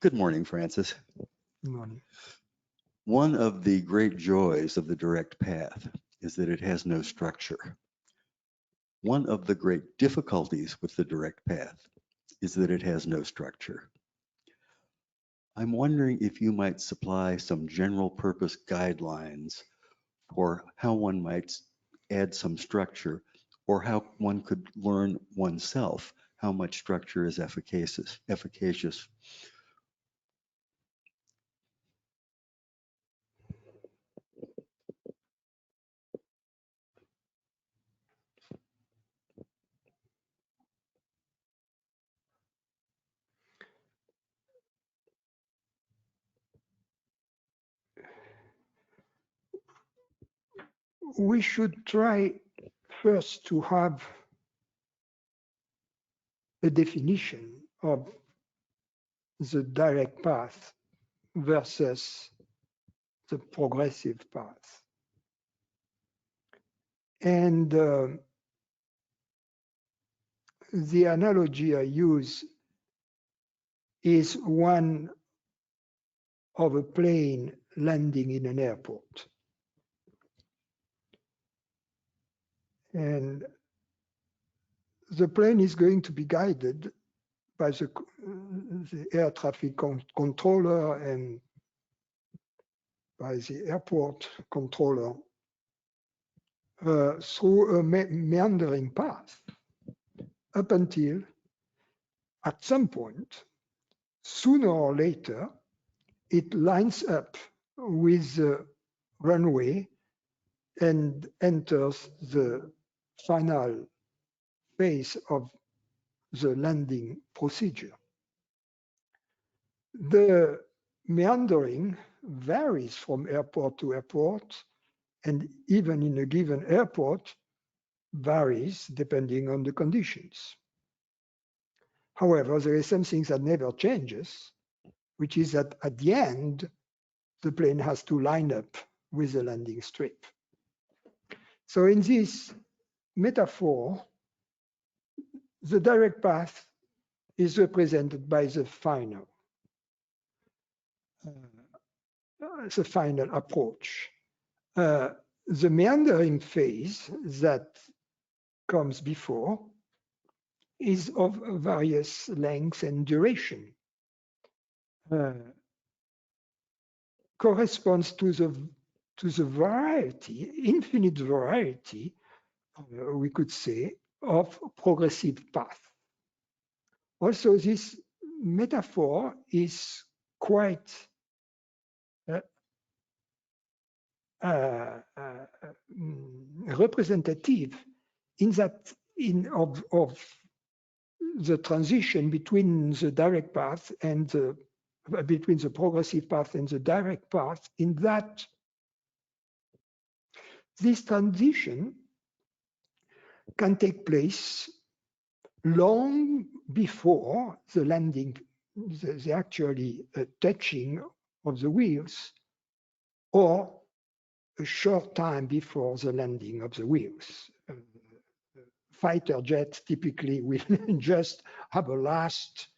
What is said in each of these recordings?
Good morning, Francis. Good morning. One of the great joys of the direct path is that it has no structure. One of the great difficulties with the direct path is that it has no structure. I'm wondering if you might supply some general purpose guidelines for how one might add some structure or how one could learn oneself how much structure is efficacious. We should try first to have a definition of the direct path versus the progressive path. And the analogy I use is one of a plane landing in an airport. And the plane is going to be guided by the air traffic controller and by the airport controller through a meandering path up until at some point, sooner or later, it lines up with the runway and enters the final phase of the landing procedure. The meandering varies from airport to airport, and even in a given airport varies depending on the conditions. However, there is something that never changes, which is that at the end, the plane has to line up with the landing strip. So in this metaphor, the direct path is represented by the final approach. The meandering phase that comes before is of various length and duration. Corresponds to the variety, infinite variety, we could say, of progressive path. Also, this metaphor is quite representative in that of the transition between the direct path and between the progressive path and the direct path, in that this transition can take place long before the landing, the actually touching of the wheels, or a short time before the landing of the wheels. Fighter jets typically will just have a last,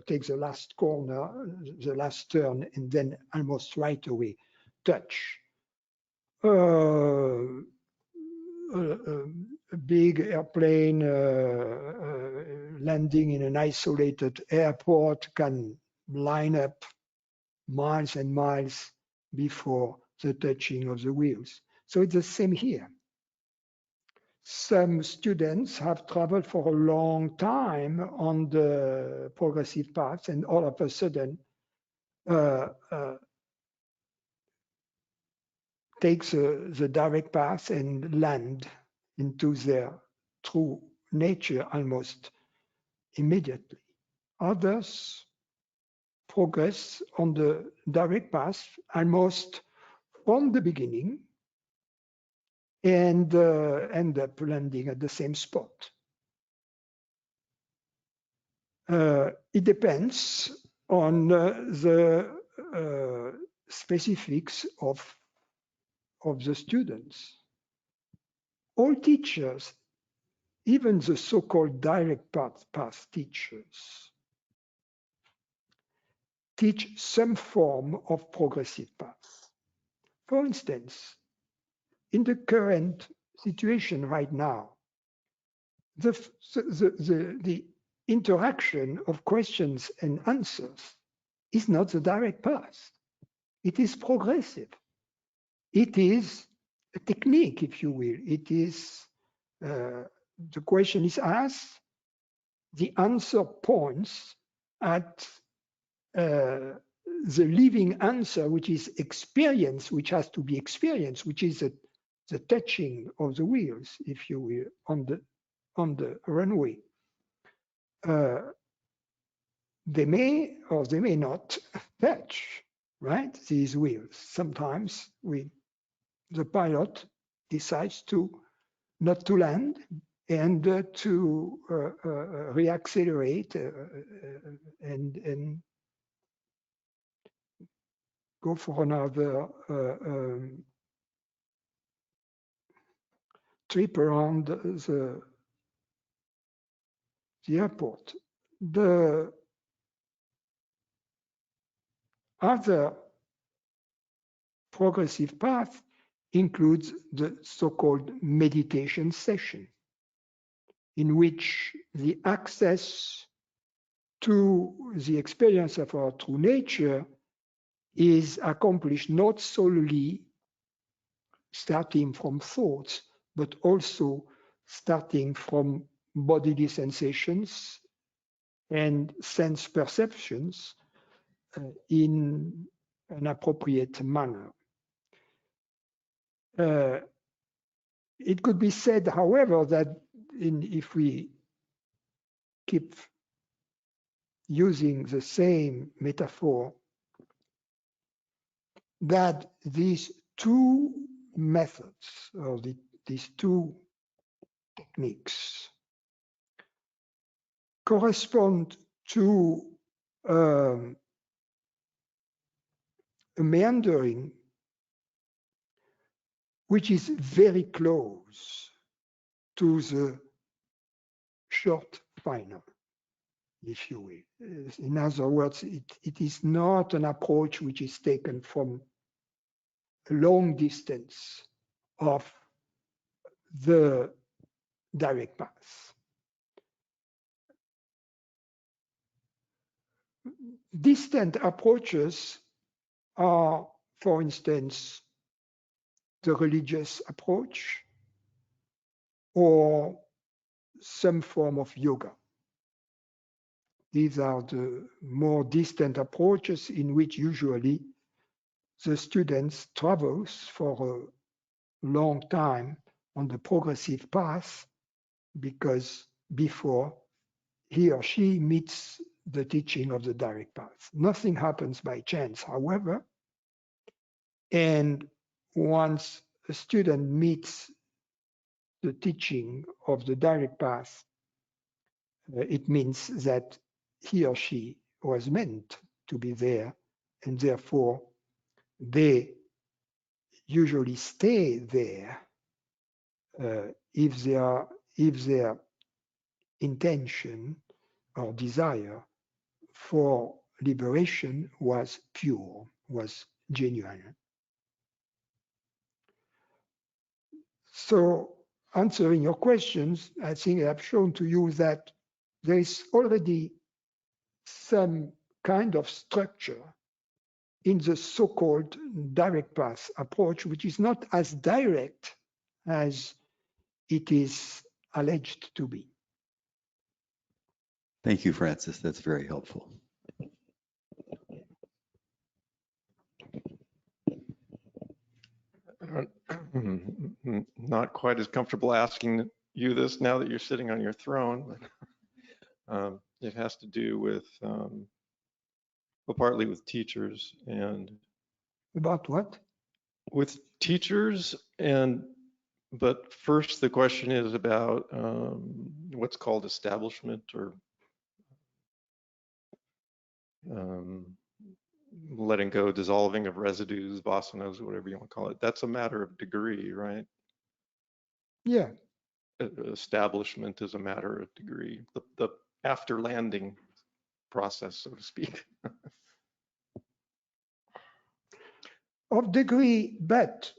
take the last corner, the last turn, and then almost right away touch. A big airplane landing in an isolated airport can line up miles and miles before the touching of the wheels. So it's the same here. Some students have traveled for a long time on the progressive path, and all of a sudden takes the direct path and land into their true nature almost immediately. Others progress on the direct path almost from the beginning and end up landing at the same spot. It depends on the specifics of the students. All teachers, even the so-called direct path teachers, teach some form of progressive path. For instance, in the current situation right now, the interaction of questions and answers is not the direct path. It is progressive. It is a technique, if you will. It is, the question is asked, the answer points at the living answer, which is experience, which has to be experienced, which is the touching of the wheels, if you will, on the runway. They may or they may not touch, right? These wheels. Sometimes the pilot decides to not to land and to reaccelerate and go for another trip around the airport. The other progressive path includes the so-called meditation session, in which the access to the experience of our true nature is accomplished not solely starting from thoughts, but also starting from bodily sensations and sense perceptions in an appropriate manner. It could be said, however, that if we keep using the same metaphor, that these two methods or these two techniques correspond to a meandering which is very close to the short final, if you will. In other words, it is not an approach which is taken from a long distance of the direct path. Distant approaches are, for instance, the religious approach or some form of yoga. These are the more distant approaches in which usually the students travels for a long time on the progressive path because before he or she meets the teaching of the direct path. Nothing happens by chance, however, and once a student meets the teaching of the direct path, it means that he or she was meant to be there, and therefore they usually stay there if their intention or desire for liberation was pure, was genuine. So answering your questions, I think I've shown to you that there is already some kind of structure in the so-called direct path approach, which is not as direct as it is alleged to be. Thank you, Francis. That's very helpful. Not quite as comfortable asking you this now that you're sitting on your throne, but it has to do with, well, partly with teachers and About what? with teachers but first the question is about what's called establishment or letting go, dissolving of residues, vasanas, whatever you want to call it. That's a matter of degree, right? Yeah. Establishment is a matter of degree. The after landing process, so to speak. of degree, but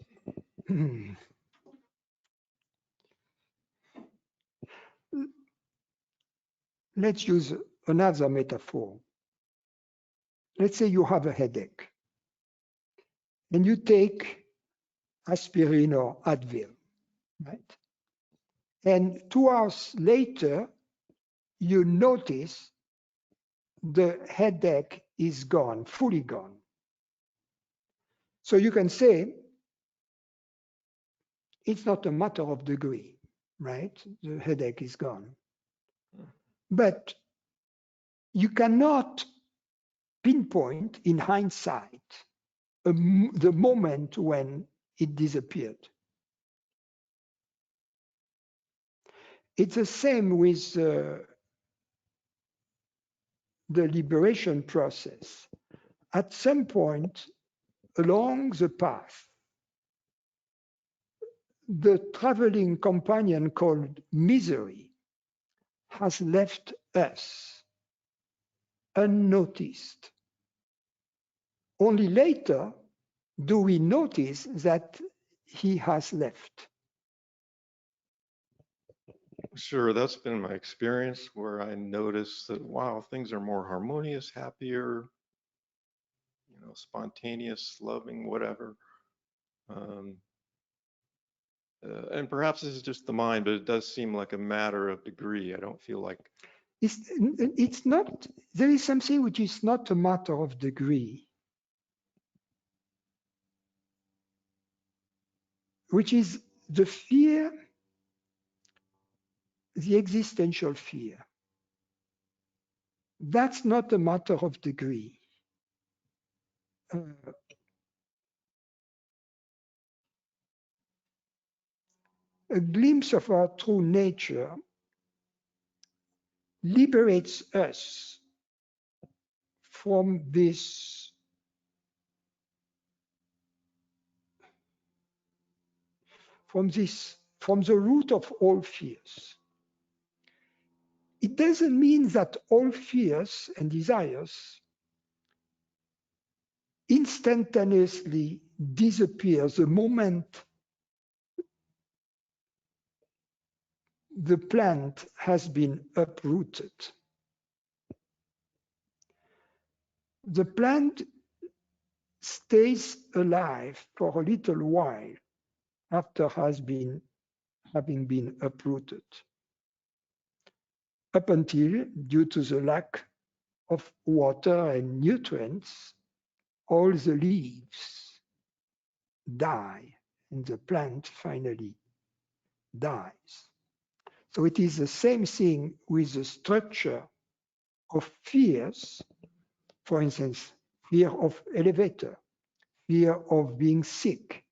let's use another metaphor. Let's say you have a headache and you take aspirin or Advil, right? And 2 hours later, you notice the headache is gone, fully gone. So you can say it's not a matter of degree, right? The headache is gone. But you cannot pinpoint in hindsight the moment when it disappeared. It's the same with the liberation process. At some point along the path, the traveling companion called misery has left us unnoticed. Only later do we notice that he has left. Sure, that's been my experience where I notice that, wow, things are more harmonious, happier, spontaneous, loving, whatever. Um, and perhaps this is just the mind, but it does seem like a matter of degree. I don't feel like. It's not, there is something which is not a matter of degree, which is the fear, the existential fear. That's not a matter of degree. A glimpse of our true nature liberates us from this from the root of all fears. It doesn't mean that all fears and desires instantaneously disappear the moment the plant has been uprooted. The plant stays alive for a little while after having been uprooted, up until, due to the lack of water and nutrients, all the leaves die and the plant finally dies. So it is the same thing with the structure of fears. For instance, fear of elevator, fear of being sick,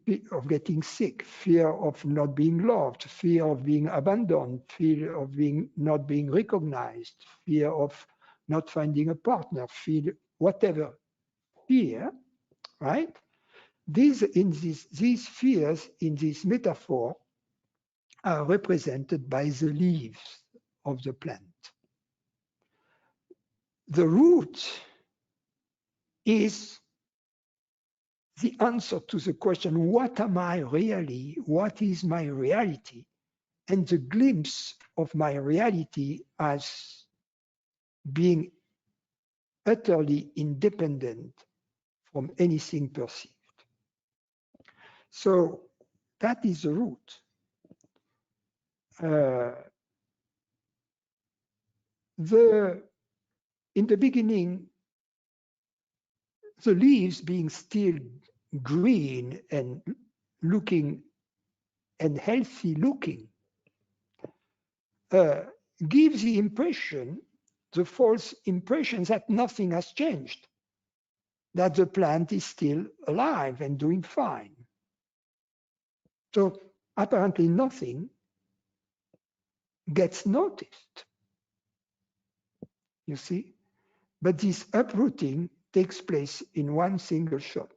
fear of getting sick, fear of not being loved, fear of being abandoned, fear of not being recognized, fear of not finding a partner, fear, whatever fear, right? These fears in this metaphor are represented by the leaves of the plant. The root is the answer to the question, what am I really? What is my reality? And the glimpse of my reality as being utterly independent from anything perceived. So that is the root. In the beginning, the leaves being still green and looking and healthy looking gives the impression, the false impression that nothing has changed, that the plant is still alive and doing fine. So apparently nothing gets noticed, you see? But this uprooting takes place in one single shot.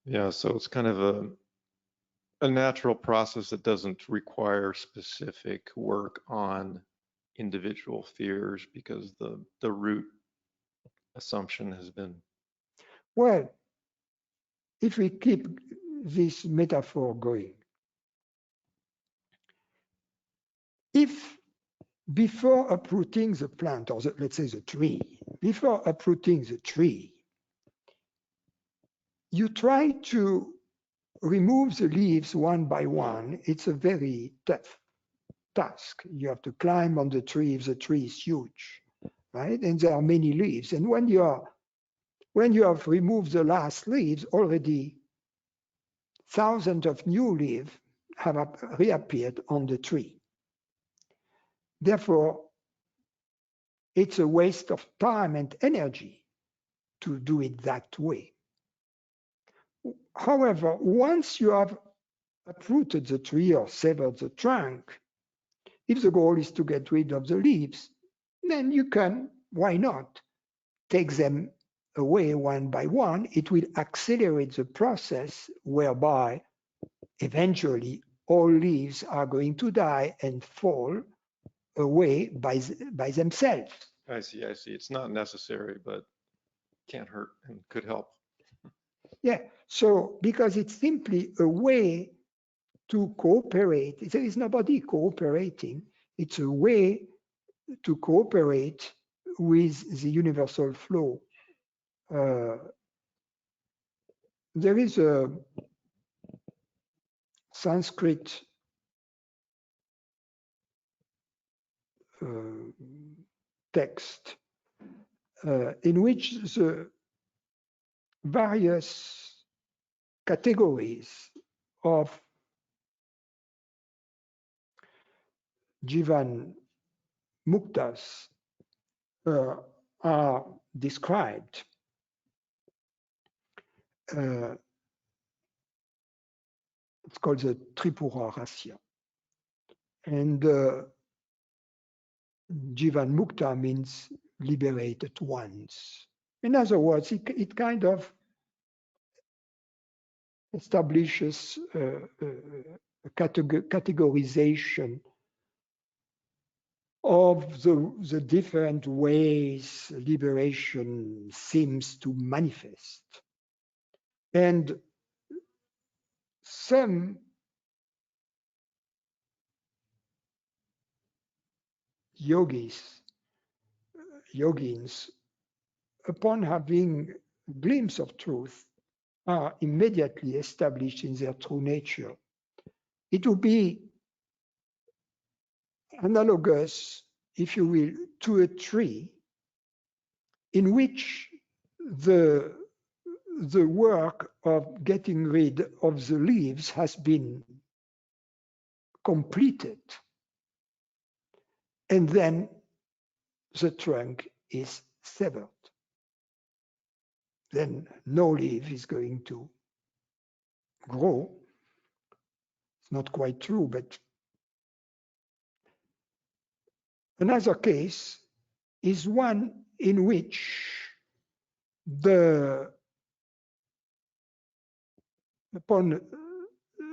Yeah, so it's kind of a natural process that doesn't require specific work on individual fears because the root assumption has been. Well, if we keep this metaphor going, if before uprooting the plant, or let's say the tree, before uprooting the tree, you try to remove the leaves one by one, it's a very tough task. You have to climb on the tree if the tree is huge, right? And there are many leaves. And when you have removed the last leaves, already thousands of new leaves have reappeared on the tree. Therefore, it's a waste of time and energy to do it that way. However, once you have uprooted the tree or severed the trunk, if the goal is to get rid of the leaves, then you can, why not, take them away one by one. It will accelerate the process whereby eventually all leaves are going to die and fall away by themselves. I see. It's not necessary, but can't hurt and could help. Yeah, so because it's simply a way to cooperate. There is nobody cooperating. It's a way to cooperate with the universal flow. There is a Sanskrit text in which the various categories of Jivan Muktas are described. It's called the Tripura Rasya. And Jivan Mukta means liberated ones. In other words, it kind of establishes a categorization of the different ways liberation seems to manifest. And some yogins, upon having a glimpse of truth, are immediately established in their true nature. It would be analogous, if you will, to a tree in which the work of getting rid of the leaves has been completed. And then the trunk is severed. Then no leaf is going to grow. It's not quite true, but another case is one in which upon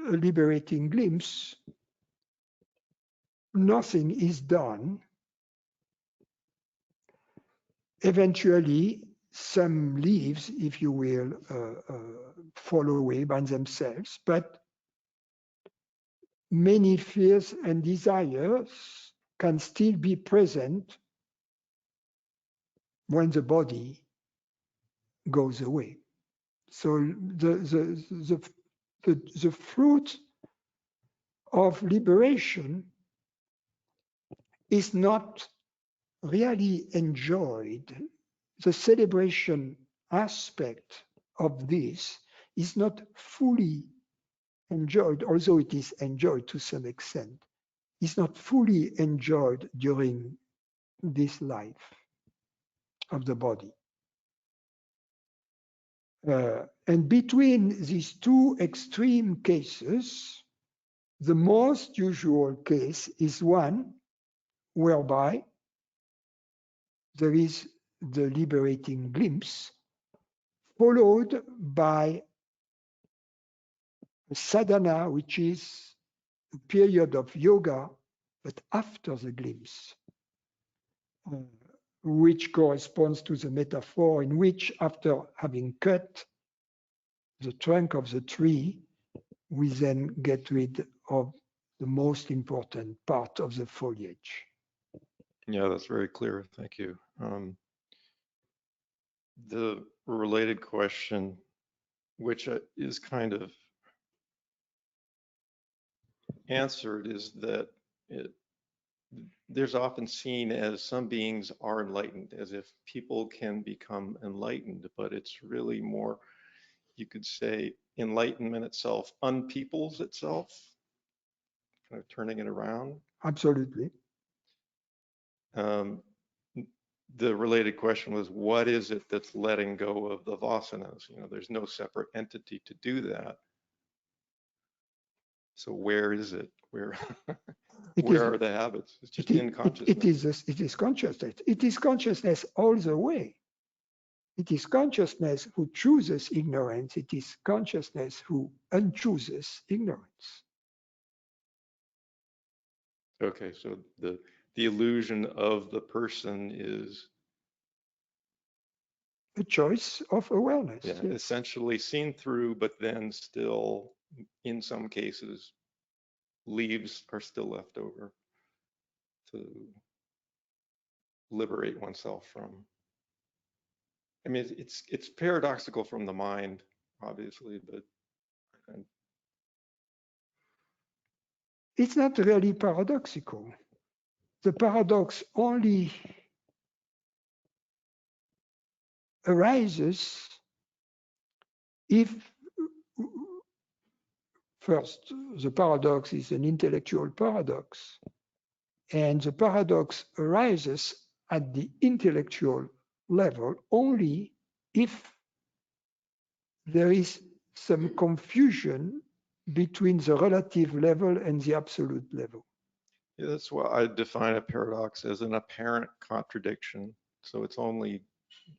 a liberating glimpse, nothing is done. Eventually, some leaves, if you will, fall away by themselves, but many fears and desires can still be present when the body goes away. So the fruit of liberation is not really enjoyed. The celebration aspect of this is not fully enjoyed, although it is enjoyed to some extent. It's not fully enjoyed during this life of the body. And between these two extreme cases, the most usual case is one whereby there is the liberating glimpse, followed by a sadhana, which is a period of yoga, but after the glimpse, which corresponds to the metaphor in which, after having cut the trunk of the tree, we then get rid of the most important part of the foliage. Yeah, that's very clear. Thank you. The related question, which is kind of answered, is that there's often seen as some beings are enlightened, as if people can become enlightened, but it's really more, you could say, enlightenment itself unpeoples itself, kind of turning it around. Absolutely. The related question was, what is it that's letting go of the vasanas? There's no separate entity to do that. So where is it? Where are the habits? It's just in consciousness. It is consciousness. It is consciousness all the way. It is consciousness who chooses ignorance. It is consciousness who unchooses ignorance. Okay, so the illusion of the person is a choice of awareness. Yeah, yes. Essentially seen through, but then still, in some cases, leaves are still left over to liberate oneself from. I mean, it's paradoxical from the mind, obviously, but it's not really paradoxical. The paradox only arises if, first, the paradox is an intellectual paradox, and the paradox arises at the intellectual level only if there is some confusion between the relative level and the absolute level. Yeah, that's why I define a paradox as an apparent contradiction. So it's only,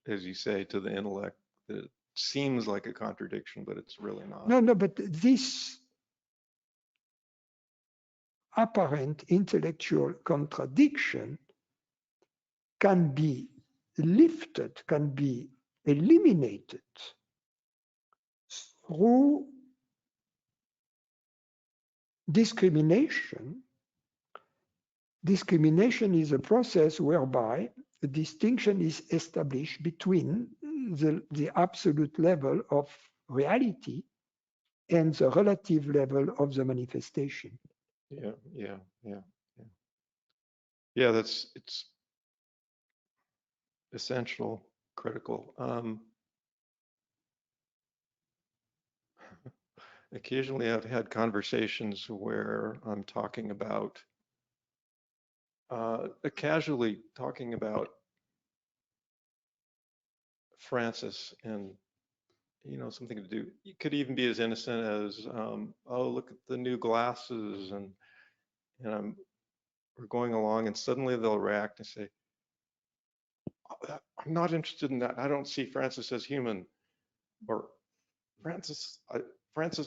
as you say, to the intellect that it seems like a contradiction, but it's really not. No, but this apparent intellectual contradiction can be lifted, can be eliminated through discrimination. Discrimination is a process whereby a distinction is established between the absolute level of reality and the relative level of the manifestation. Yeah. Yeah, it's essential, critical. Occasionally I've had conversations where I'm talking about, casually talking about Francis and, something to do. It could even be as innocent as, oh, look at the new glasses, and we're going along, and suddenly they'll react and say, I'm not interested in that. I don't see Francis as human. Or Francis,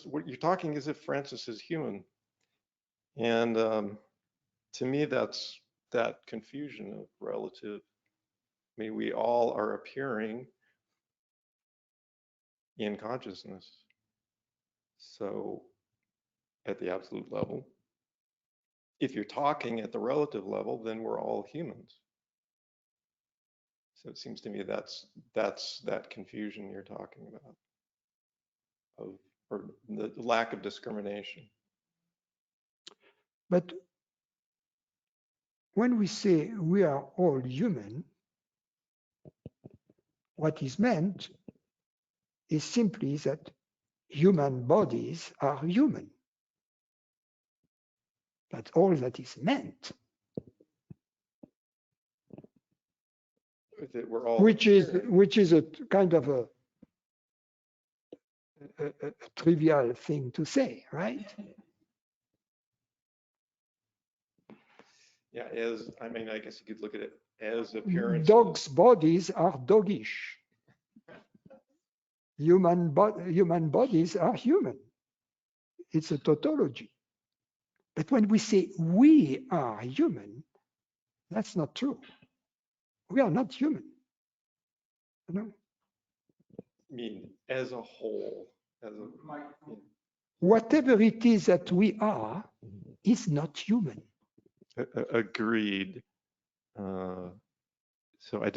what you're talking as if Francis is human. And to me, that's that confusion of relative. I mean, we all are appearing in consciousness. So at the absolute level, if you're talking at the relative level, then we're all humans. So it seems to me that's that confusion you're talking about, or the lack of discrimination. But when we say we are all human, what is meant is simply that human bodies are human. That's all that is meant. That we're all which is a kind of a trivial thing to say, right? Yeah, I guess you could look at it as appearance. Dogs' bodies are doggish. Human bodies are human. It's a tautology. But when we say we are human, that's not true. We are not human. I mean, as a whole. as a, Whatever it is that we are is not human. agreed. Uh, so I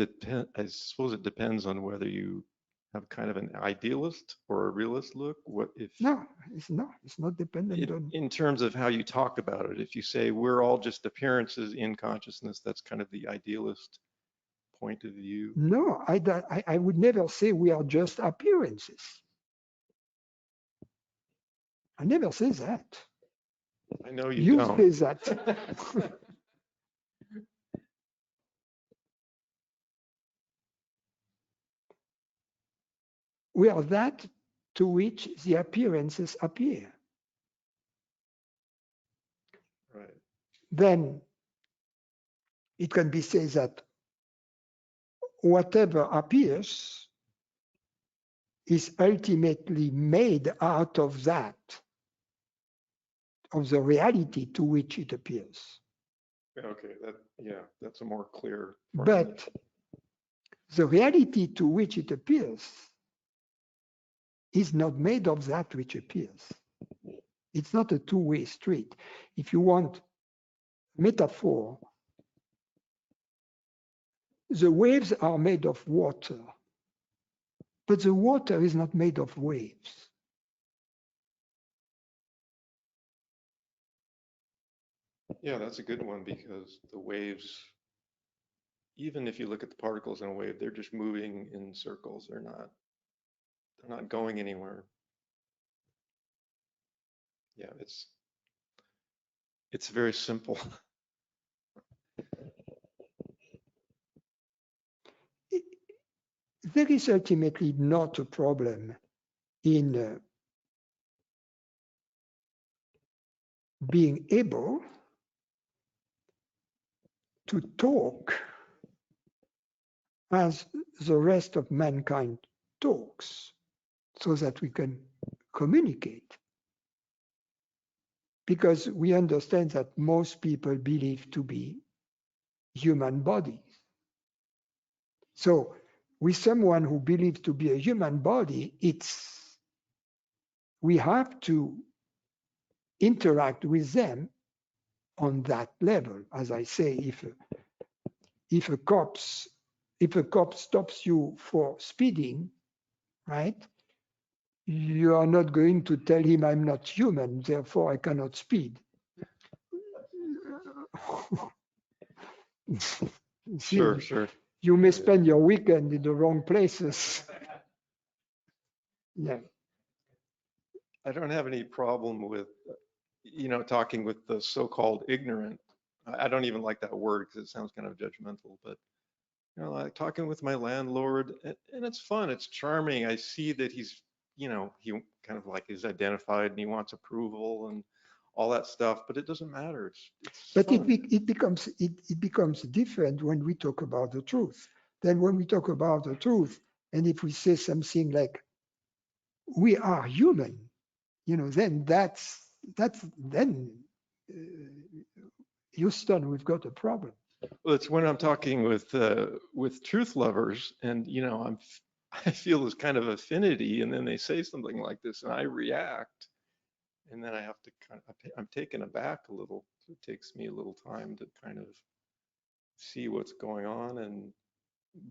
suppose it depends on whether you have kind of an idealist or a realist look. What if, No, it's not dependent on. in terms of how you talk about it, if you say we're all just appearances in consciousness, that's kind of the idealist point of view. No, I would never say we are just appearances. I never say that. I know you You don't. say that. We are that to which the appearances appear. Right. Then it can be said that whatever appears is ultimately made out of that, of the reality to which it appears. Okay, that's a more clear. But the reality to which it appears is not made of that which appears. It's not a two-way street. If you want metaphor, the waves are made of water, but the water is not made of waves. Yeah, that's a good one because the waves, even if you look at the particles in a wave, they're just moving in circles. They're not going anywhere. Yeah, it's very simple. There is ultimately not a problem in being able to talk as the rest of mankind talks, so that we can communicate. Because we understand that most people believe to be human bodies. So with someone who believes to be a human body, we have to interact with them on that level. As I say, if a cop stops you for speeding, right? You are not going to tell him I'm not human, therefore I cannot speed. Sure, sure. You may spend your weekend in the wrong places. Yeah. I don't have any problem with, talking with the so-called ignorant. I don't even like that word because it sounds kind of judgmental, but like talking with my landlord, and it's fun. It's charming. I see that he's, he kind of like is identified and he wants approval and all that stuff, but it doesn't matter. It's But fun. it becomes different when we talk about the truth. Then when we talk about the truth, and if we say something like, we are human, then then Houston, we've got a problem. Well, it's when I'm talking with truth lovers, and I feel this kind of affinity, and then they say something like this, and I react, and then I have to I'm taken aback a little. It takes me a little time to kind of see what's going on,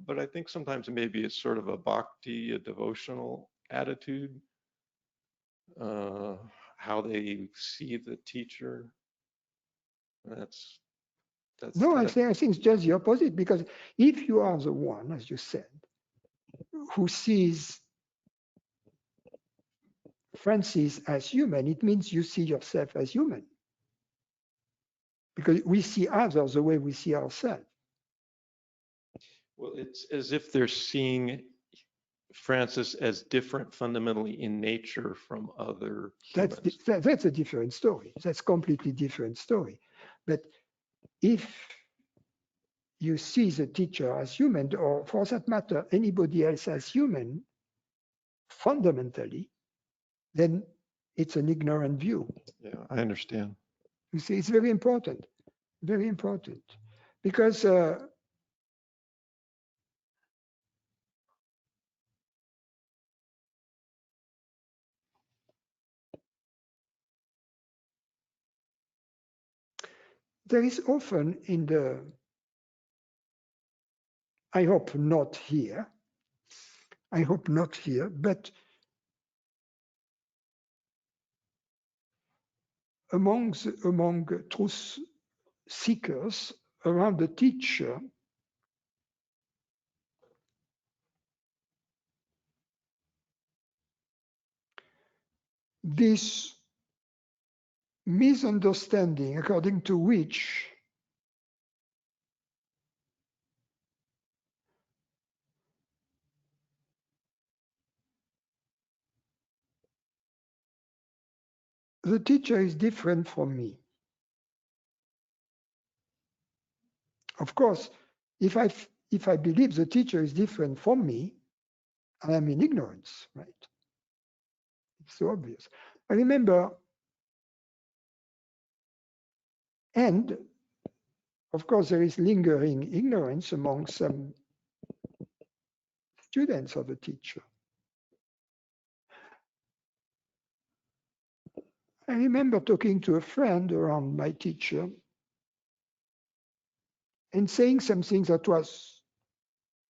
but I think sometimes maybe it's sort of a bhakti, a devotional attitude, uh, how they see the teacher. That's No, kind I of, think it's just the opposite, because if you are the one, as you said, who sees Francis as human, it means you see yourself as human. Because we see others the way we see ourselves. well, it's as if they're seeing Francis as different fundamentally in nature from other humans. That's a different story. That's completely different story. But if you see the teacher as human, or for that matter, anybody else as human, fundamentally, then it's an ignorant view. Yeah, I understand. You see, it's very important, because there is often in the, I hope not here, but among truth seekers around the teacher, this misunderstanding according to which the teacher is different from me. Of course, if I believe the teacher is different from me, I am in ignorance, right? It's so obvious. I remember, and of course, there is lingering ignorance among some students of the teacher. I remember talking to a friend around my teacher and saying something that was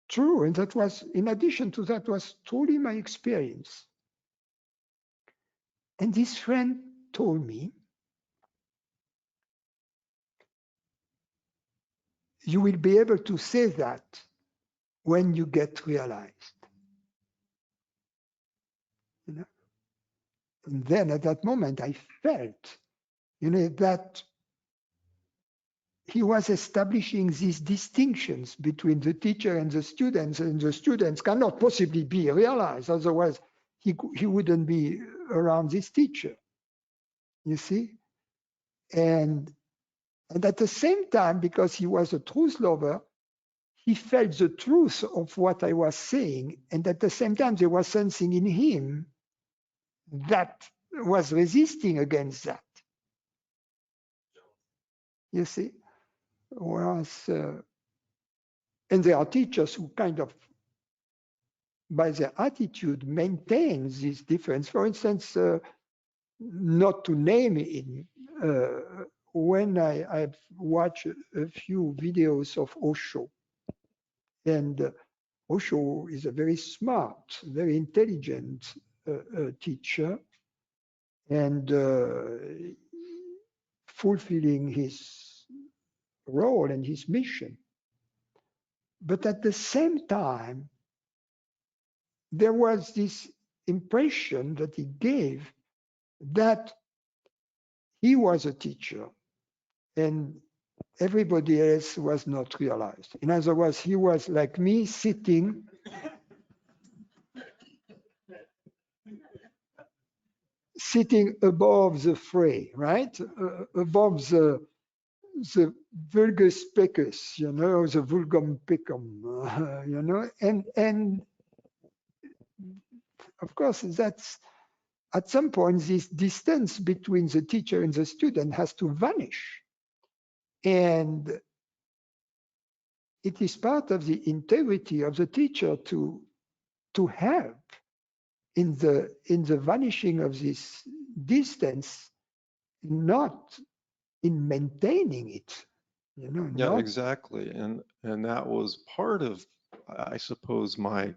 true, and that was, in addition to that, was truly my experience. And this friend told me, you will be able to say that when you get realized. You know? And then at that moment, I felt, that he was establishing these distinctions between the teacher and the students cannot possibly be realized. Otherwise, he wouldn't be around this teacher, you see? And at the same time, because he was a truth lover, he felt the truth of what I was saying. And at the same time, there was something in him that was resisting against that. You see? Whereas, and there are teachers who kind of, by their attitude, maintain this difference. For instance, not to name it, when I've watched a few videos of Osho, and Osho is a very smart, very intelligent teacher, and fulfilling his role and his mission. But at the same time, there was this impression that he gave that he was a teacher and everybody else was not realized. In other words, he was like me, sitting above the fray, right? Above the vulgus pecus, the vulgum pecum, and of course, that's at some point, this distance between the teacher and the student has to vanish. And it is part of the integrity of the teacher to help in the vanishing of this distance, not in maintaining it. Yeah, exactly. And that was part of, I suppose, my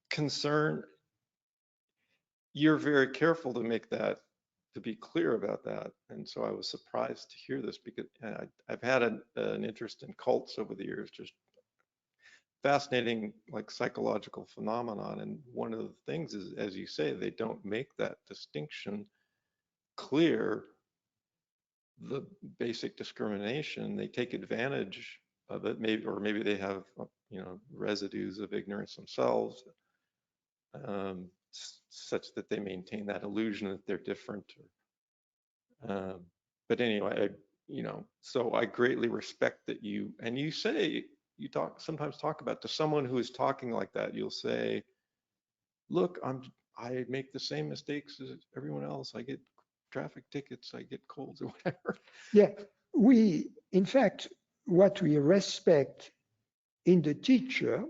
concern. You're very careful to make that, to be clear about that. And so I was surprised to hear this, because I've had an interest in cults over the years, just fascinating, like, psychological phenomenon. And one of the things is, as you say, they don't make that distinction clear, the basic discrimination. They take advantage of it, maybe they have, residues of ignorance themselves, such that they maintain that illusion that they're different. But anyway, so I greatly respect that you say, you sometimes talk about, to someone who is talking like that, you'll say, look, I make the same mistakes as everyone else. I get traffic tickets, I get colds or whatever. Yeah, in fact, what we respect in the teacher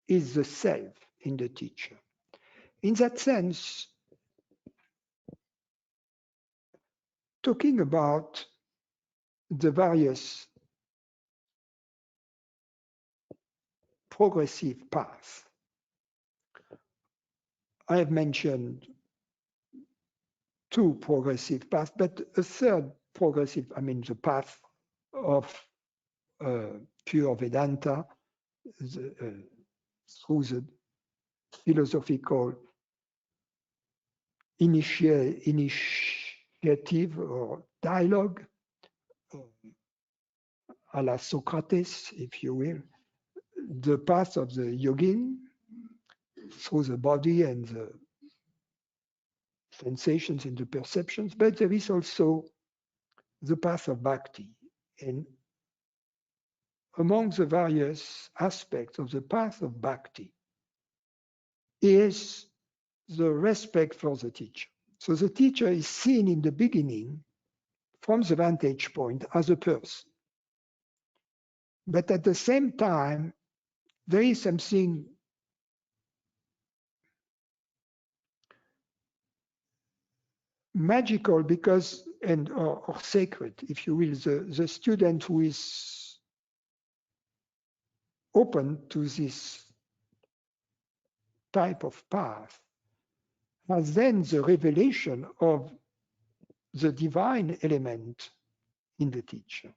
is the self in the teacher. In that sense, talking about the various progressive paths. I have mentioned two progressive paths, but a third progressive, I mean, the path of pure Vedanta through the philosophical initiative or dialogue, a la Socrates, if you will, the path of the yogin through the body and the sensations and the perceptions, but there is also the path of bhakti. And among the various aspects of the path of bhakti is the respect for the teacher. So the teacher is seen in the beginning from the vantage point as a person. But at the same time, there is something magical because, or sacred, if you will, the student who is open to this type of path has then the revelation of the divine element in the teacher.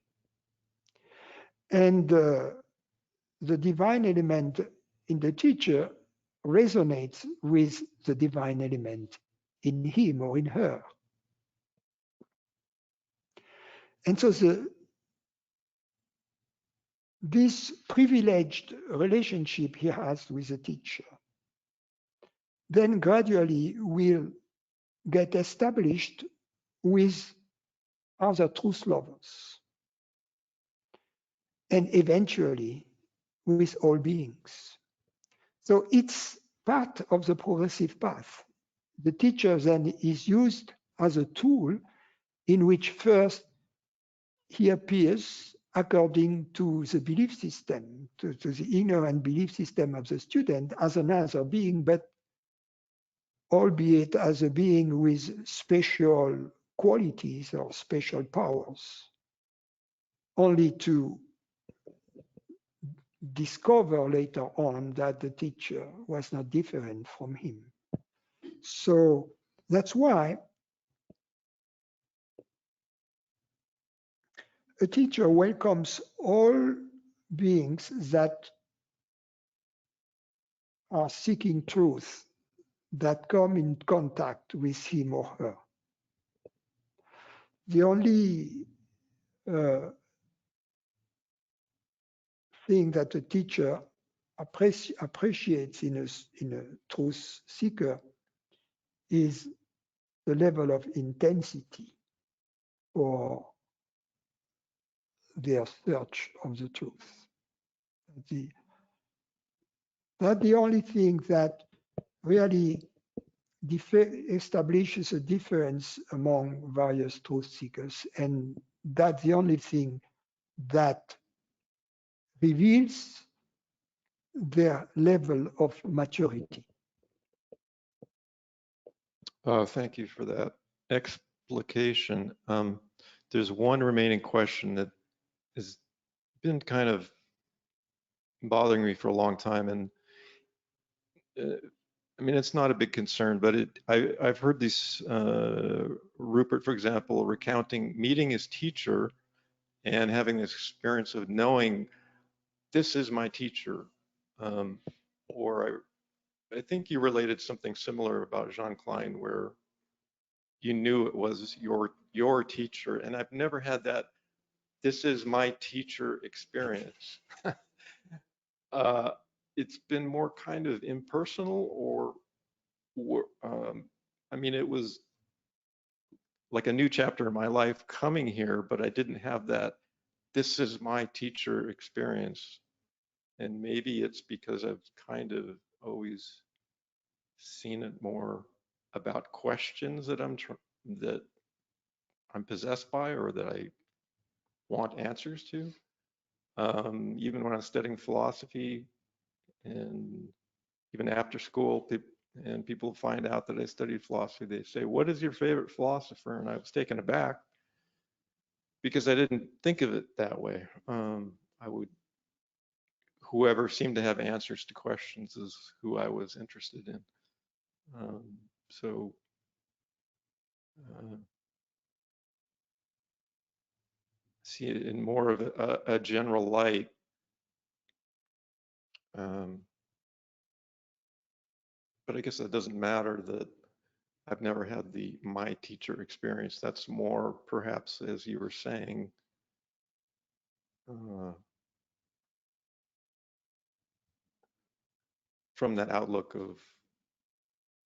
And the divine element in the teacher resonates with the divine element in him or in her. And so this privileged relationship he has with the teacher then gradually will get established with other truth lovers and eventually with all beings. So it's part of the progressive path. The teacher then is used as a tool in which first he appears according to the belief system, to the ignorant belief system of the student as another being, but albeit as a being with special qualities or special powers, only to discover later on that the teacher was not different from him. So that's why a teacher welcomes all beings that are seeking truth, that come in contact with him or her. The only thing that a teacher appreciates in a truth seeker is the level of intensity for their search of the truth. That's the only thing that really establishes a difference among various truth seekers, and that's the only thing that reveals their level of maturity. Thank you for that explication. There's one remaining question that has been kind of bothering me for a long time, and I mean, it's not a big concern, but I've heard this, Rupert, for example, recounting meeting his teacher and having this experience of knowing this is my teacher. Or I think you related something similar about Jean Klein, where you knew it was your teacher. And I've never had that, this is my teacher experience. It's been more kind of impersonal or I mean, it was like a new chapter in my life coming here, but I didn't have that, this is my teacher experience. And maybe it's because I've kind of always seen it more about questions that that I'm possessed by or that I want answers to. Even when I was studying philosophy and even after school, and people find out that I studied philosophy, they say, what is your favorite philosopher? And I was taken aback because I didn't think of it that way. Whoever seemed to have answers to questions is who I was interested in. So see it in more of a general light. But I guess that doesn't matter that I've never had the my teacher experience. That's more perhaps, as you were saying, from that outlook of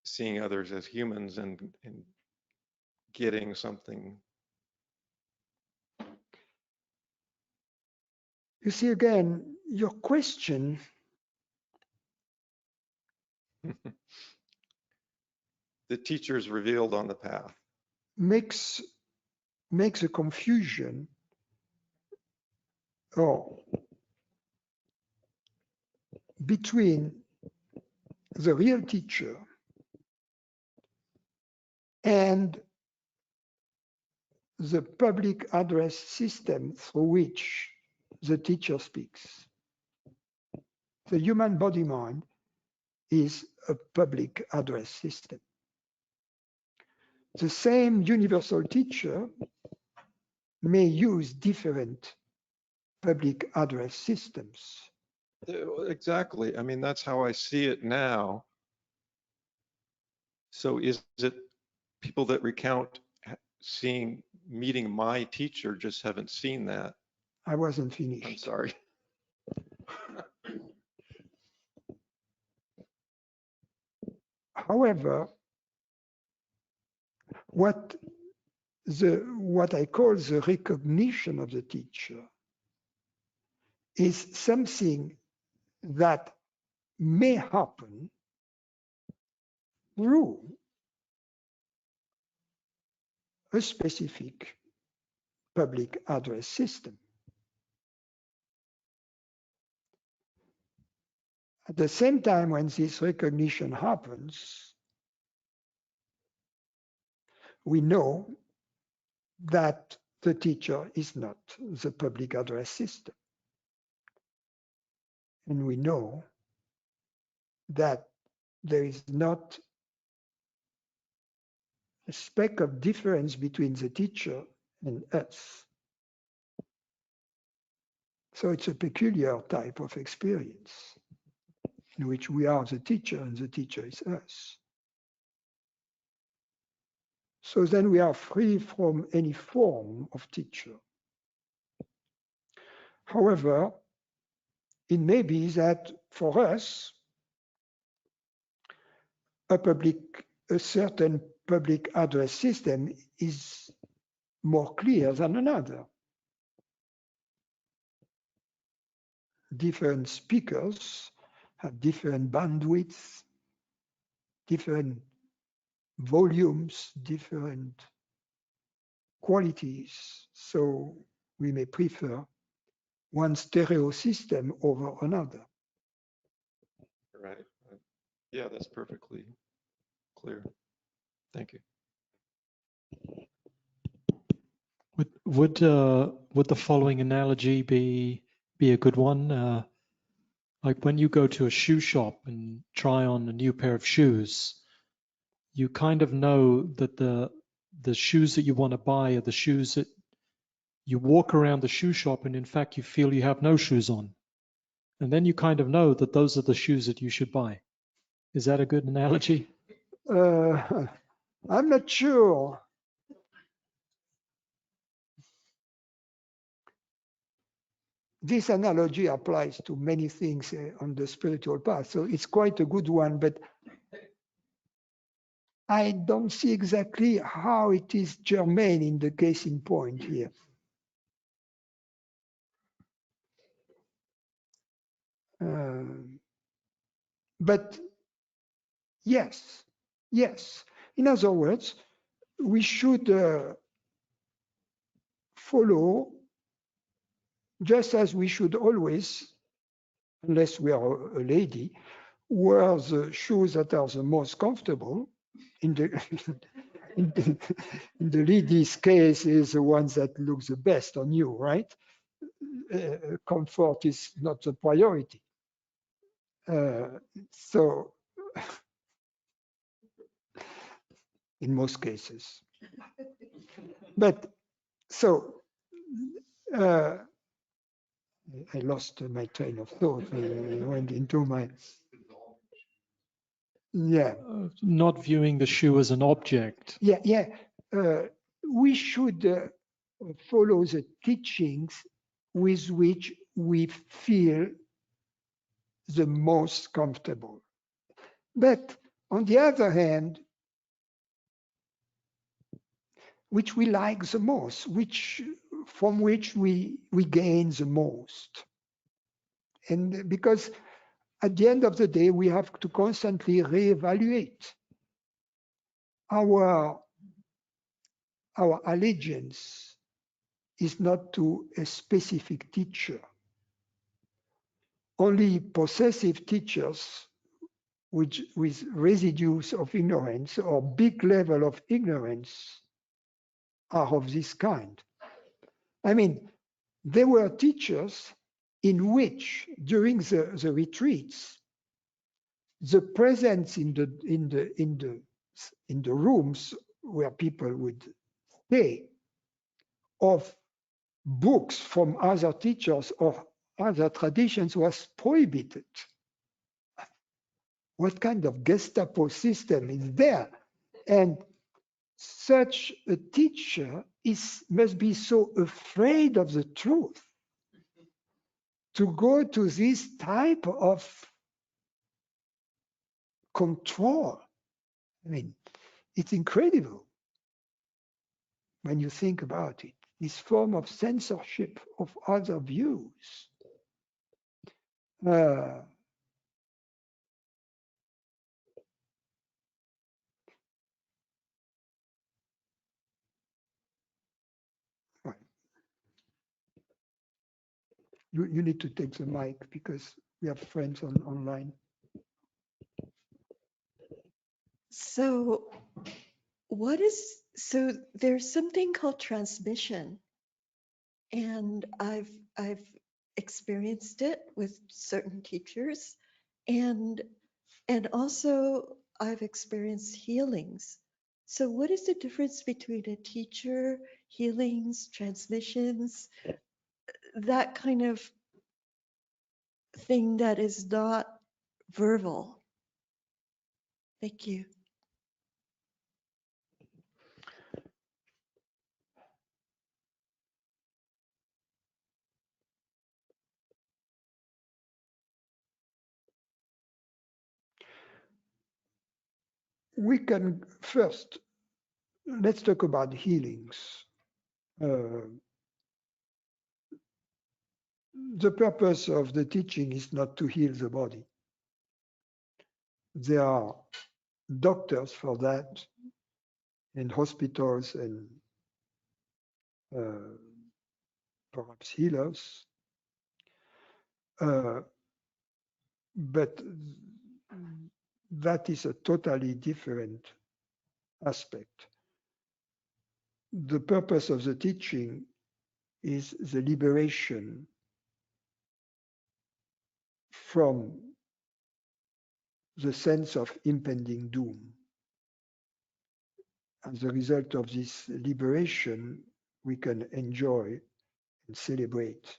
seeing others as humans and getting something. You see, again, your question The teacher's revealed on the path. makes a confusion between the real teacher and the public address system through which the teacher speaks. The human body mind is a public address system. The same universal teacher may use different public address systems. Exactly. I mean, that's how I see it now. So is it people that recount meeting my teacher just haven't seen that? I wasn't finished. I'm sorry. However, what I call the recognition of the teacher is something that may happen through a specific public address system. At the same time, when this recognition happens, we know that the teacher is not the public address system. And we know that there is not a speck of difference between the teacher and us. So it's a peculiar type of experience in which we are the teacher and the teacher is us. So then we are free from any form of teacher. However, it may be that for us, a certain public address system is more clear than another. Different speakers have different bandwidths, different volumes, different qualities. So we may prefer one stereo system over another. Right. Yeah, that's perfectly clear. Thank you. Would the following analogy be a good one? Like when you go to a shoe shop and try on a new pair of shoes, you kind of know that the shoes that you want to buy are the shoes that you walk around the shoe shop and in fact you feel you have no shoes on. And then you kind of know that those are the shoes that you should buy. Is that a good analogy? I'm not sure. This analogy applies to many things on the spiritual path, so it's quite a good one, but I don't see exactly how it is germane in the case in point here. But yes. In other words, we should follow, just as we should always, unless we are a lady, wear the shoes that are the most comfortable in the in the ladies' case is the one that looks the best on you, right? Comfort is not the priority. So in most cases. But so uh, I lost my train of thought. Went into my yeah. Not viewing the shoe as an object. Yeah. We should follow the teachings with which we feel the most comfortable. But on the other hand, which we like the most, from which we gain the most. And because at the end of the day, we have to constantly reevaluate our allegiance is not to a specific teacher. Only possessive teachers with residues of ignorance or big level of ignorance are of this kind. I mean, there were teachers in which during the retreats, the presence in the rooms where people would stay of books from other teachers or other traditions was prohibited. What kind of Gestapo system is there? And such a teacher must be so afraid of the truth to go to this type of control. I mean, it's incredible when you think about it. This form of censorship of other views. Right. You need to take the mic because we have friends online. So there's something called transmission, and I've experienced it with certain teachers, and also I've experienced healings. So what is the difference between a teacher, healings, transmissions, that kind of thing that is not verbal? Thank you. We can first, let's talk about healings. The purpose of the teaching is not to heal the body. There are doctors for that in hospitals and perhaps healers. But that is a totally different aspect. The purpose of the teaching is the liberation from the sense of impending doom. As a result of this liberation, we can enjoy and celebrate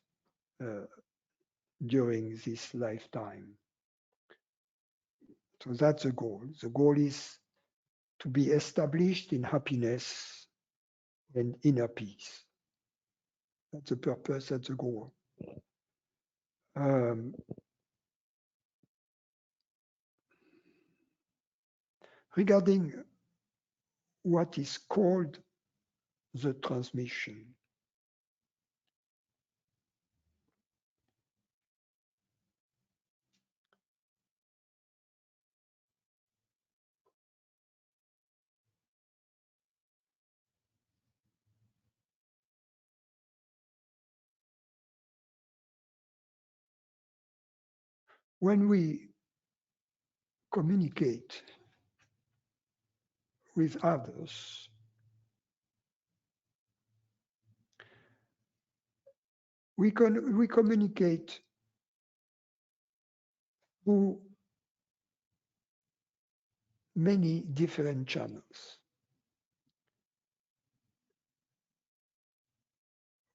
during this lifetime. So that's the goal. The goal is to be established in happiness and inner peace. That's the purpose, that's the goal. Regarding what is called the transmission, when we communicate with others. We communicate through many different channels.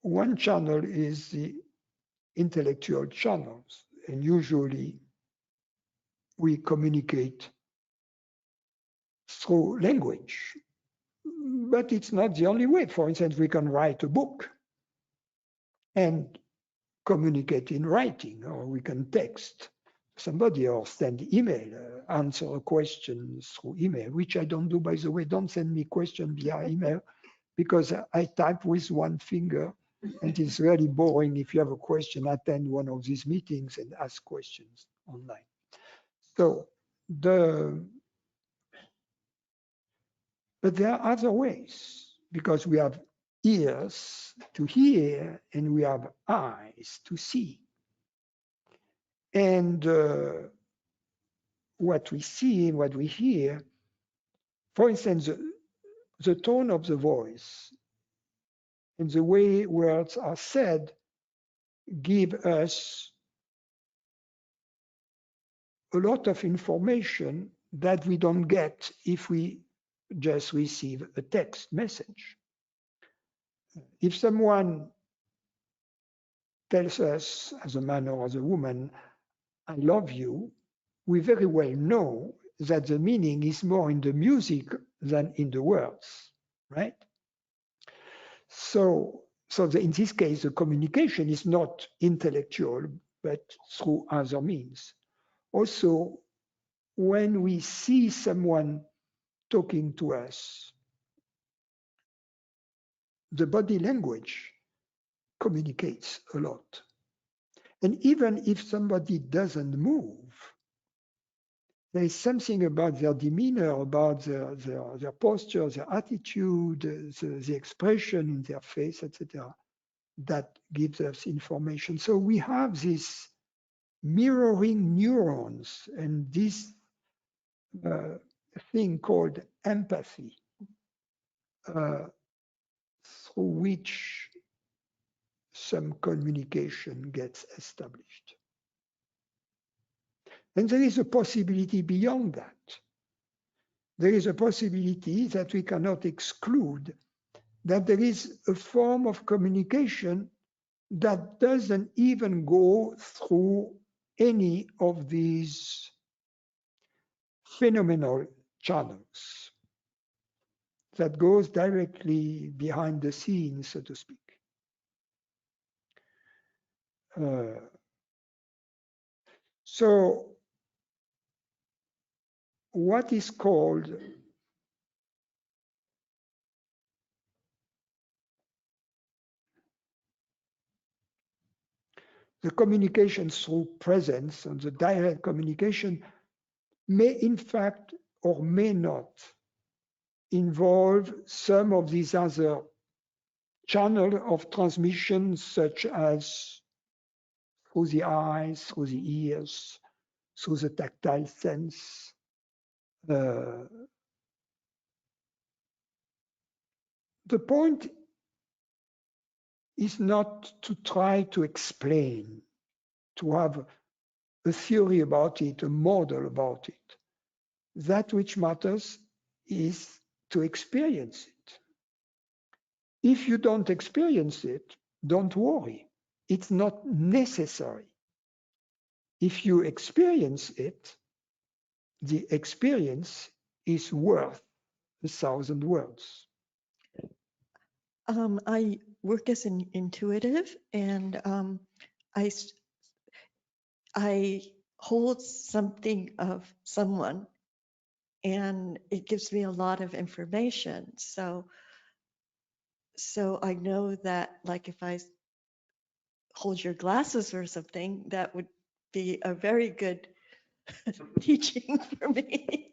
One channel is the intellectual channels, and usually we communicate through language, but it's not the only way. For instance, we can write a book and communicate in writing, or we can text somebody or send email, answer a question through email, which I don't do, by the way. Don't send me questions via email because I type with one finger and it's really boring. If you have a question, attend one of these meetings and ask questions online. So but there are other ways because we have ears to hear and we have eyes to see. And what we see and what we hear, for instance, the tone of the voice and the way words are said give us a lot of information that we don't get if we just receive a text message. If someone tells us, as a man or as a woman, I love you, we very well know that the meaning is more in the music than in the words, right? So in this case, the communication is not intellectual, but through other means. Also, when we see someone talking to us, the body language communicates a lot. And even if somebody doesn't move, there is something about their demeanor, about their posture, their attitude, the expression in their face, etc., that gives us information. So we have this mirroring neurons and this thing called empathy, through which some communication gets established. And there is a possibility beyond that. There is a possibility that we cannot exclude, that there is a form of communication that doesn't even go through any of these phenomenal channels, that goes directly behind the scenes, so to speak. So what is called the communication through presence and the direct communication may in fact or may not involve some of these other channels of transmission, such as through the eyes, through the ears, through the tactile sense. The point is not to try to explain, to have a theory about it, a model about it. That which matters is to experience it. If you don't experience it, don't worry. It's not necessary. If you experience it, the experience is worth 1,000 words. I work as an intuitive, and I hold something of someone, and it gives me a lot of information. So I know that, like, if I hold your glasses or something, that would be a very good teaching for me.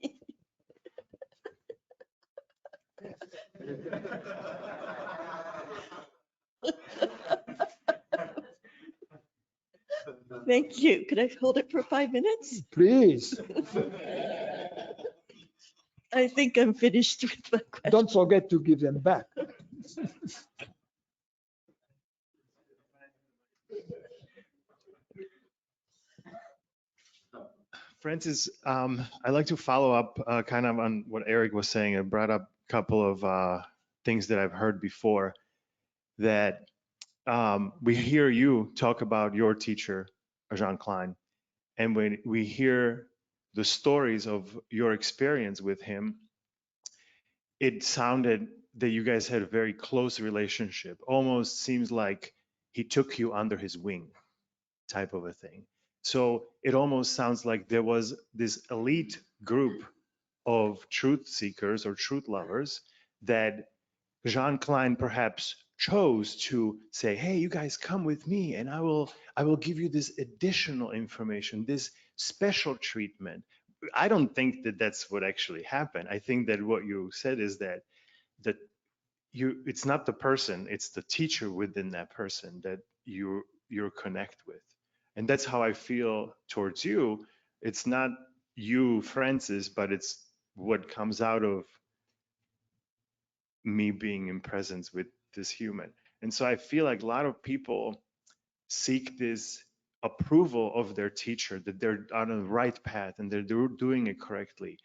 Thank you. Could I hold it for 5 minutes? Please. I think I'm finished with my question. Don't forget to give them back. Francis, I'd like to follow up kind of on what Eric was saying. I brought up a couple of things that I've heard before, that we hear you talk about your teacher, Jean Klein, and when we hear the stories of your experience with him, it sounded that you guys had a very close relationship. Almost seems like he took you under his wing, type of a thing. So it almost sounds like there was this elite group of truth seekers or truth lovers that Jean Klein perhaps chose to say, hey, you guys come with me and I will give you this additional information, this special treatment. I don't think that that's what actually happened. I think that what you said is that it's not the person, it's the teacher within that person that you connect with. And that's how I feel towards you. It's not you, Francis, but it's what comes out of me being in presence with this human. And so I feel like a lot of people seek this approval of their teacher, that they're on the right path and they're doing it correctly.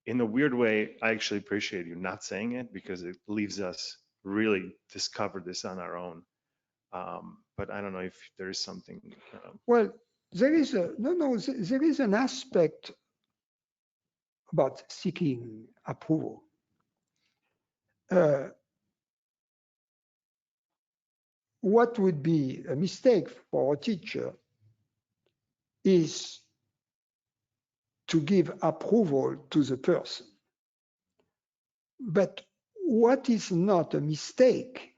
In a weird way, I actually appreciate you not saying it, because it leaves us really discover this on our own. But I don't know if there is something. Well, there is there is an aspect about seeking approval. What would be a mistake for a teacher is to give approval to the person. But what is not a mistake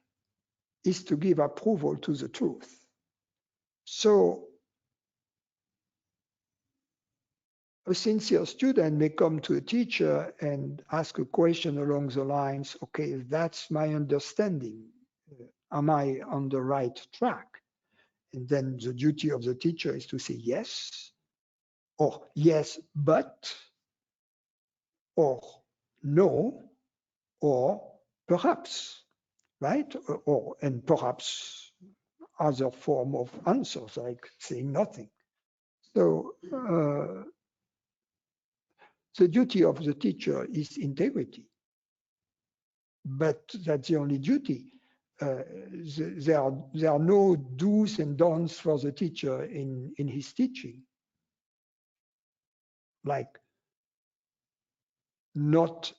is to give approval to the truth. So a sincere student may come to a teacher and ask a question along the lines, okay, that's my understanding. Am I on the right track? And then the duty of the teacher is to say yes, or yes, but, or no, or perhaps, right? And perhaps other form of answers, like saying nothing. So the duty of the teacher is integrity, but that's the only duty. There are no do's and don'ts for the teacher in his teaching, like not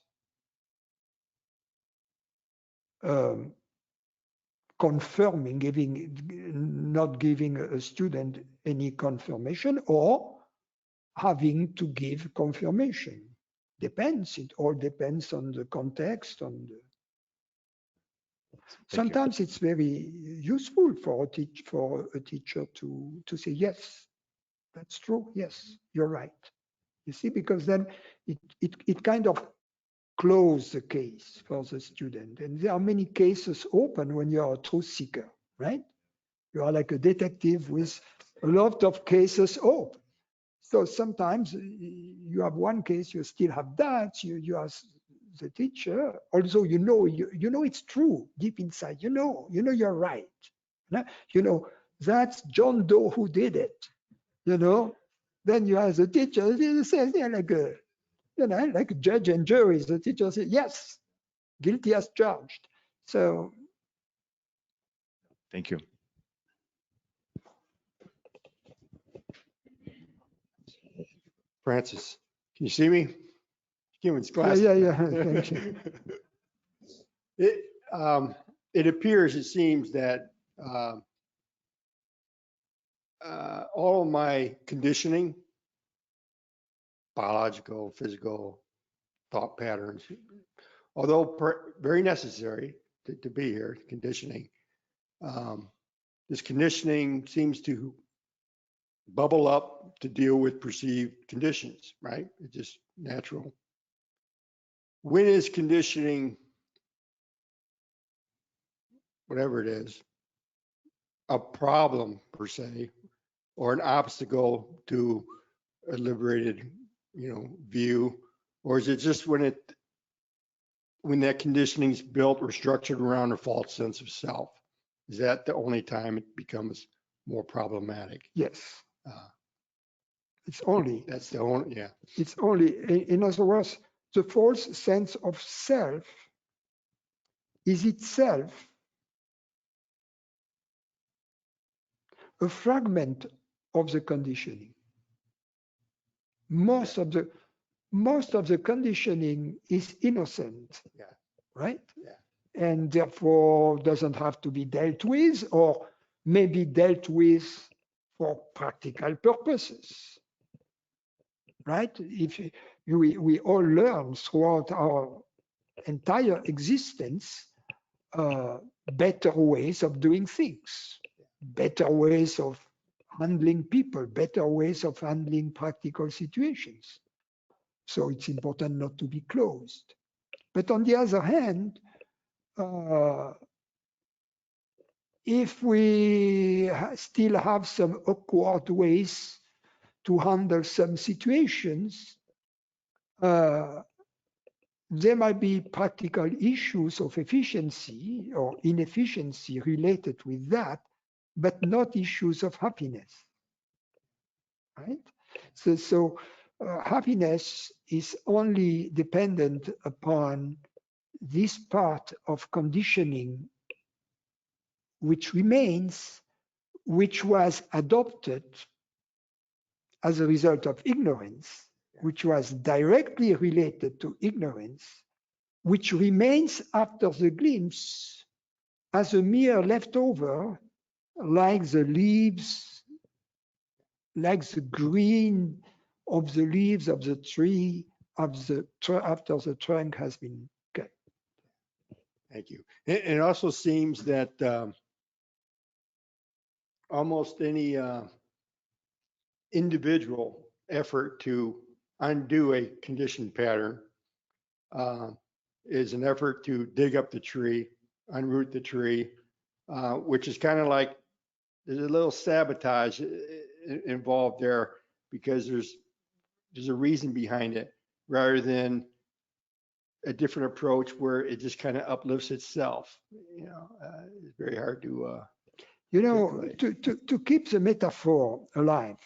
confirming, not giving a student any confirmation, or having to give confirmation. Depends. It all depends on the context. Sometimes it's very useful for a teacher to say yes, that's true. Yes, you're right. You see, because then it kind of close the case for the student. And there are many cases open when you are a truth seeker, right? You are like a detective with a lot of cases open. So sometimes you have one case, you still have doubts, you ask the teacher, although you know it's true deep inside, you know you're right. You know, that's John Doe who did it, Then you ask the teacher, he says, yeah, like a judge and jury, the teacher says, yes, guilty as charged. So. Thank you. Francis, can you see me? Human's Yeah, glasses. yeah. Thank you. It appears, it seems that all of my conditioning, biological, physical, thought patterns, although very necessary to be here, conditioning, this conditioning seems to bubble up to deal with perceived conditions, right? It's just natural. When is conditioning, whatever it is, a problem per se, or an obstacle to a liberated, view Or is it just when that conditioning is built or structured around a false sense of self? Is that the only time it becomes more problematic? Yes, Uh, it's only, That's the only, yeah. it's only, in other words, the false sense of self is itself a fragment of the conditioning. Most of the conditioning is innocent, Yeah. right? Yeah. And therefore doesn't have to be dealt with, or maybe dealt with for practical purposes, right? If we all learn throughout our entire existence better ways of doing things, better ways of handling people, better ways of handling practical situations. So it's important not to be closed. But on the other hand, if we still have some awkward ways to handle some situations, there might be practical issues of efficiency or inefficiency related with that, but not issues of happiness, right? So happiness is only dependent upon this part of conditioning which remains, which was adopted as a result of ignorance, which was directly related to ignorance, which remains after the glimpse as a mere leftover, like the leaves, like the green of the leaves of the tree after the trunk has been cut. Thank you. It also seems that almost any individual effort to undo a conditioned pattern is an effort to dig up the tree, unroot the tree, which is kind of like there's a little sabotage involved there because there's a reason behind it rather than a different approach where it just kind of uplifts itself. You know, it's very hard to. You know, articulate. to keep the metaphor alive,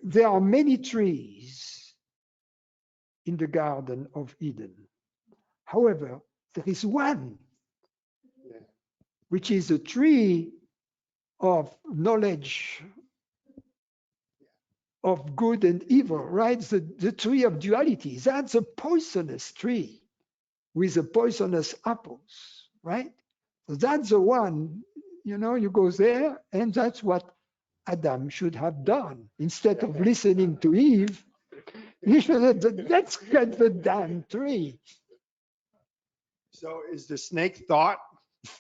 there are many trees in the Garden of Eden. However, there is one, Yeah. which is a tree of knowledge of good and evil, right? The tree of duality. That's a poisonous tree with the poisonous apples, right? So that's the one, you know, you go there, and that's what Adam should have done. Instead of listening to Eve, he should have said, let's cut the damn tree. So is the snake thought?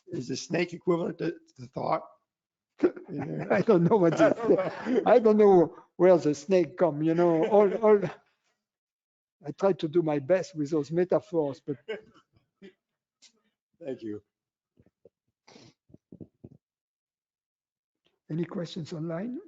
Is the snake equivalent to thought? I don't know what I don't know where the snake come, you know, all I try to do my best with those metaphors, but Thank you. any questions online?